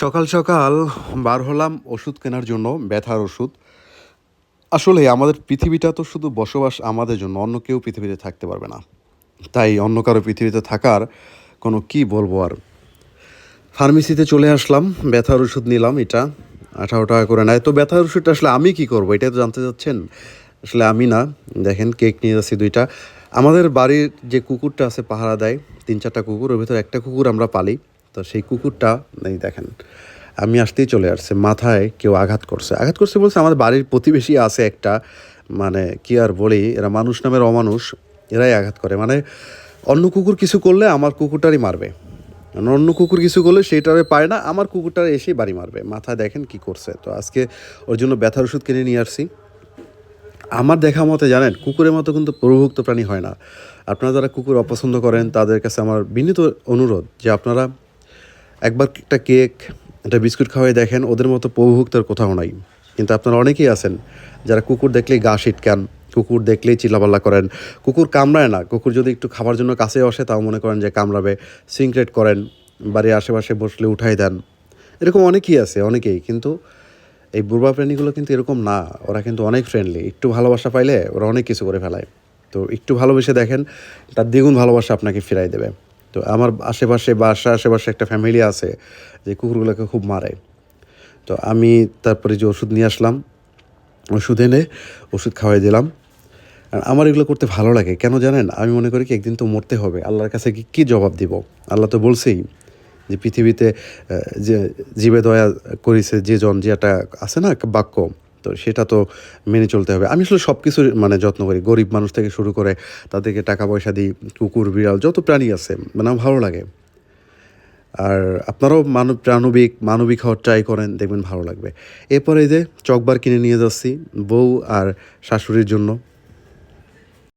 সকাল সকাল বার হলাম ওষুধ কেনার জন্য, ব্যথার ওষুধ। আসলে আমাদের পৃথিবীটা তো শুধু বসবাস আমাদের জন্য, অন্য কেউ পৃথিবীতে থাকতে পারবে না। তাই অন্য কারো পৃথিবীতে থাকার কোনো কি বলবো আর। ফার্মেসিতে চলে আসলাম, ব্যথার ওষুধ নিলাম। এটা 18 টাকা করে নেয়। তো ব্যথার ওষুধটা আসলে আমি কি করব, এটাই তো জানতে চাচ্ছেন। আসলে আমি না, দেখেন কেক নিয়ে যাচ্ছি 2টা। আমাদের বাড়ির যে কুকুরটা আছে পাহারা দেয়, 3-4টা কুকুর, ওর ভিতরে একটা কুকুর আমরা পালি। তো সেই কুকুরটা এই দেখেন, আমি আসতেই চলে আসছে, মাথায় কেউ আঘাত করছে বলছে আমাদের বাড়ির প্রতিবেশী আছে একটা, মানে কি আর বলি, এরা মানুষ নামের অমানুষ, এরাই আঘাত করে। মানে অন্য কুকুর কিছু করলে আমার কুকুরটারই মারবে, মানে অন্য কুকুর কিছু করলে সেইটারে পায় না, আমার কুকুরটারে এসেই বাড়ি মারবে। মাথায় দেখেন কি করছে। তো আজকে ওর জন্য ব্যথার ওষুধ কিনে নিয়ে আসছি। আমার দেখা মতে জানেন, কুকুরের মতো কিন্তু প্রভুভক্ত প্রাণী হয় না। আপনারা যারা কুকুর অপছন্দ করেন তাদের কাছে আমার বিনীত অনুরোধ যে আপনারা একবার একটা কেক, একটা বিস্কুট খাওয়াই দেখেন, ওদের মতো প্রভুভক্তের কোথাও নাই। কিন্তু আপনারা অনেকেই আছেন যারা কুকুর দেখলেই গা শিটকান, কুকুর দেখলেই চিল্লাপাল্লা করেন। কুকুর কামড়ায় না, কুকুর যদি একটু খাবার জন্য কাছে আসে তাও মনে করেন যে কামড়াবে, সিনক্রেট করেন, বাড়ির আশেপাশে বসলে উঠাই দেন। এরকম অনেকেই আছে, অনেকেই। কিন্তু এই বুর্বা প্রাণীগুলো কিন্তু এরকম না, ওরা কিন্তু অনেক ফ্রেন্ডলি। একটু ভালোবাসা পাইলে ওরা অনেক কিছু করে ফেলায়। তো একটু ভালোবেসে দেখেন, তার দ্বিগুণ ভালোবাসা আপনাকে ফিরাই দেবে। তো আমার আশেপাশে একটা ফ্যামিলি আছে যে কুকুরগুলোকে খুব মারে। তো আমি তারপরে যে ওষুধ নিয়ে আসলাম, ওষুধ এনে ওষুধ খাওয়াই দিলাম। আর আমার এগুলো করতে ভালো লাগে কেন জানেন? আমি মনে করি কি একদিন তো মরতে হবে, আল্লাহর কাছে কী জবাব দিব? আল্লাহ তো বলছেই যে পৃথিবীতে যে জীবে দয়া করিছে যে জন, যে একটা আছে না একটা বাক্য, তো সেটা তো মেনে চলতে হবে। আমি আসলে সব কিছুর মানে যত্ন করি, গরিব মানুষ থেকে শুরু করে তাদেরকে টাকা পয়সা দিই, কুকুর বিড়াল যত প্রাণী আছে, মানে আমার ভালো লাগে। আর আপনারাও মানবিক হওয়ার ট্রাই করেন, দেখবেন ভালো লাগবে। এরপরে এই যে চকবার কিনে নিয়ে যাচ্ছি বউ আর শাশুড়ির জন্য।